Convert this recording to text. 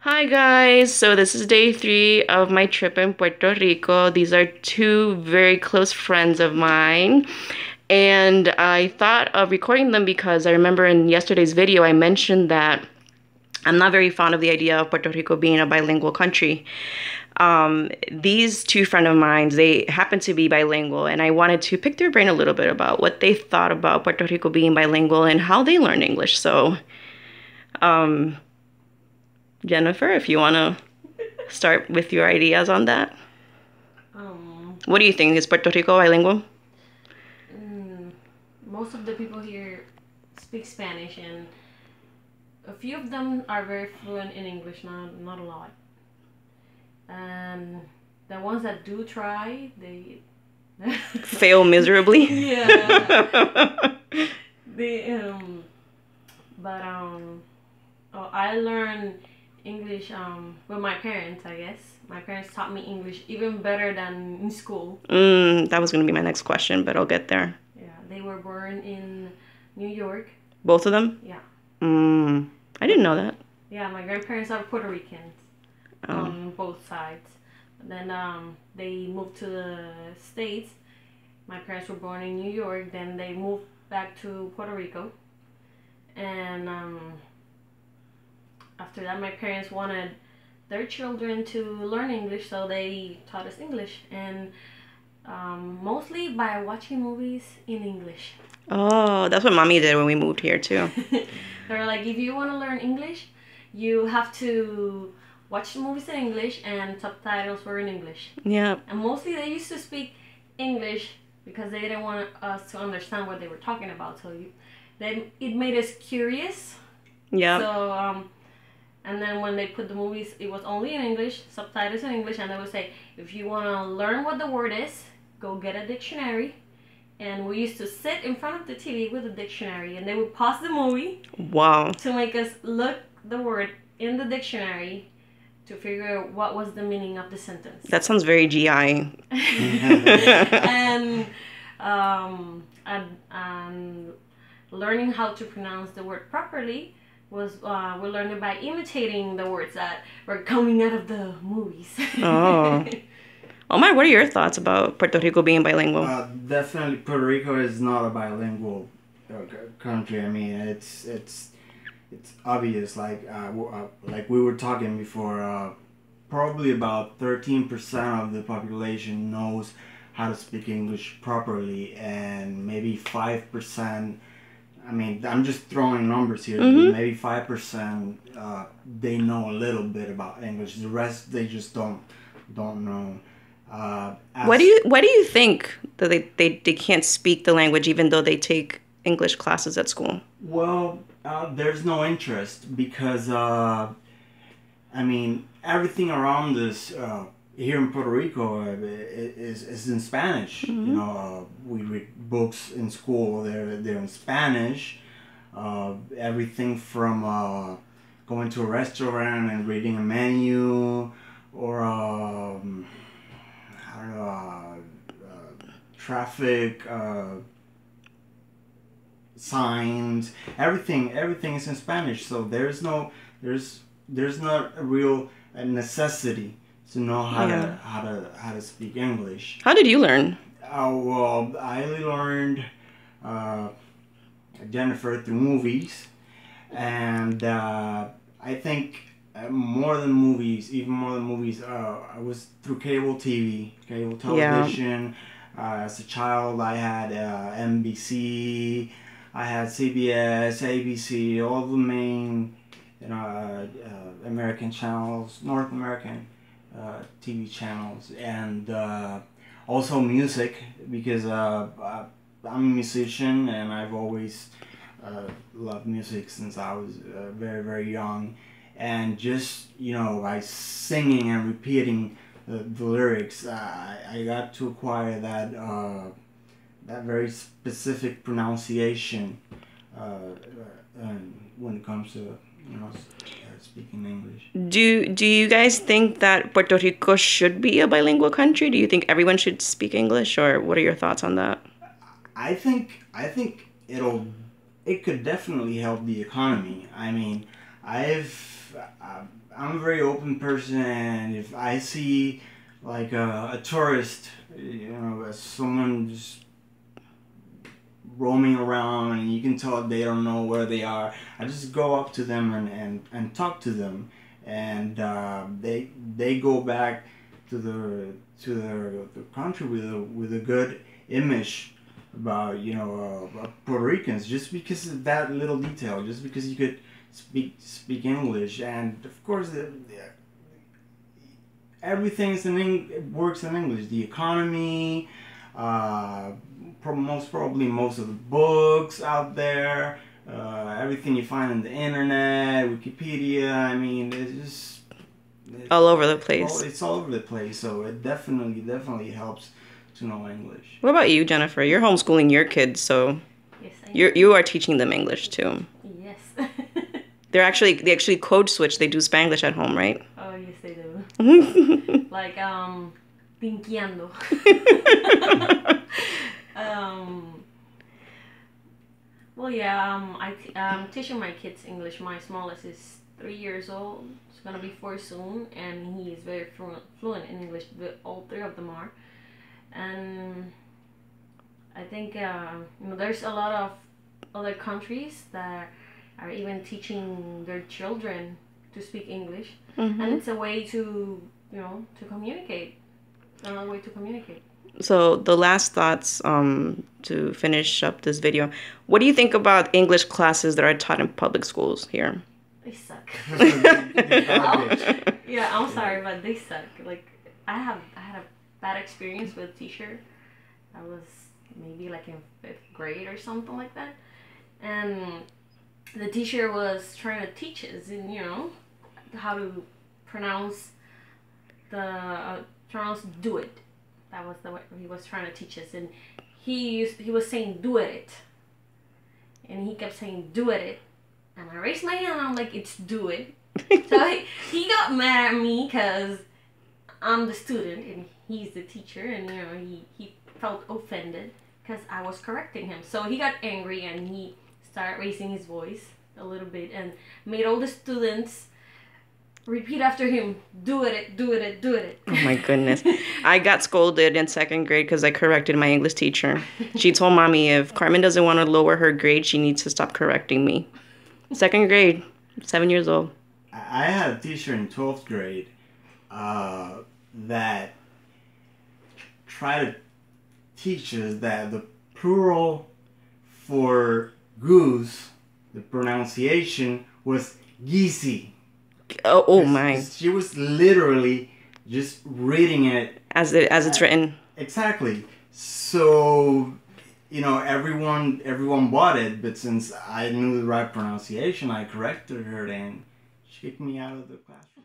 Hi guys, so this is day 3 of my trip in Puerto Rico. These are two very close friends of mine, and I thought of recording them because I remember in yesterday's video I mentioned that I'm not very fond of the idea of Puerto Rico being a bilingual country. These two friends of mine, they happen to be bilingual, and I wanted to pick their brain a little bit about what they thought about Puerto Rico being bilingual and how they learn English. So, um, Jennifer, if you want to start with your ideas on that. What do you think? Is Puerto Rico bilingual? Most of the people here speak Spanish, and a few of them are very fluent in English, not a lot. And the ones that do try, they Fail miserably? yeah. they but oh, I learned English with my parents, I guess. My parents taught me English even better than in school. That was going to be my next question, but I'll get there. Yeah, they were born in New York. Both of them? Yeah. I didn't know that. Yeah, my grandparents are Puerto Ricans on both sides. Then they moved to the States. My parents were born in New York. Then they moved back to Puerto Rico. And after that, my parents wanted their children to learn English, so they taught us English. And mostly by watching movies in English. Oh, that's what mommy did when we moved here too. They're like, if you want to learn English, you have to watch the movies in English, and subtitles were in English. Yeah. And mostly they used to speak English because they didn't want us to understand what they were talking about. So it made us curious. Yeah. So and then when they put the movies, it was only in English, subtitles in English, and they would say, if you want to learn what the word is, go get a dictionary. And we used to sit in front of the TV with a dictionary, and they would pause the movie. Wow. To make us look the word in the dictionary to figure out what was the meaning of the sentence. That sounds very GI. And learning how to pronounce the word properly was we learned it by imitating the words that were coming out of the movies. Oh. Omar, what are your thoughts about Puerto Rico being bilingual? Definitely, Puerto Rico is not a bilingual country. I mean, it's obvious. Like we were talking before, probably about 13% of the population knows how to speak English properly, and maybe 5%. I mean, I'm just throwing numbers here. Maybe 5% they know a little bit about English. The rest they just don't know. Why do you think that they can't speak the language even though they take English classes at school? Well, there's no interest because I mean, everything around us here in Puerto Rico is in Spanish. You know, we read books in school. They're in Spanish. Everything from going to a restaurant and reading a menu, or traffic signs. Everything is in Spanish. So there's not a real necessity to know how to speak English. How did you learn? Well, I learned Jennifer through movies, and I think more than movies, I was through cable television. As a child, I had NBC, I had CBS, ABC, all the main, American channels, North American TV channels, and also music, because I'm a musician and I've always loved music since I was very, very young. And just, by singing and repeating the lyrics, I got to acquire that very specific pronunciation when it comes to speaking English. Do you guys think that Puerto Rico should be a bilingual country? Do you think everyone should speak English, or what are your thoughts on that? I think it could definitely help the economy. I mean, I'm a very open person, and if I see like a tourist, someone just roaming around and you can tell they don't know where they are, I just go up to them and talk to them, and they go back to the country with a good image about Puerto Ricans, just because of that little detail, just because you could speak English. And of course everything works in English. The economy, most of the books out there, everything you find on the internet, Wikipedia. I mean, it's all over the place. It's all over the place. So it definitely helps to know English. What about you, Jennifer? You're homeschooling your kids, so Yes, you are teaching them English too. Yes. They actually code switch. They do Spanglish at home, right? Oh, yes, they do. Like, pinkeando. Well, yeah, I'm teaching my kids English. My smallest is 3 years old. He's gonna be 4 soon, and he is very fluent in English. All 3 of them are, and I think there's a lot of other countries that are even teaching their children to speak English, and it's a way to communicate. Another way to communicate. So the last thoughts to finish up this video. What do you think about English classes that are taught in public schools here? They suck. Yeah, I'm sorry, but they suck. Like, I had a bad experience with a teacher. I was maybe like in 5th grade or something like that, and the teacher was trying to teach us, how to pronounce do it. That was the way he was trying to teach us, and he was saying do it, and he kept saying do it, and I raised my hand and I'm like, it's do it. So he got mad at me because I'm the student and he's the teacher, and he felt offended because I was correcting him. So he got angry and he started raising his voice a little bit and made all the students repeat after him, do it, do it, do it. Oh my goodness. I got scolded in 2nd grade because I corrected my English teacher. She told mommy if Carmen doesn't want to lower her grade, she needs to stop correcting me. 2nd grade, 7 years old. I had a teacher in 12th grade that tried to teach us that the plural for goose, the pronunciation was geesey. Oh my. She was literally just reading it as it's written. Exactly. So, everyone bought it, but since I knew the right pronunciation, I corrected her and she kicked me out of the classroom.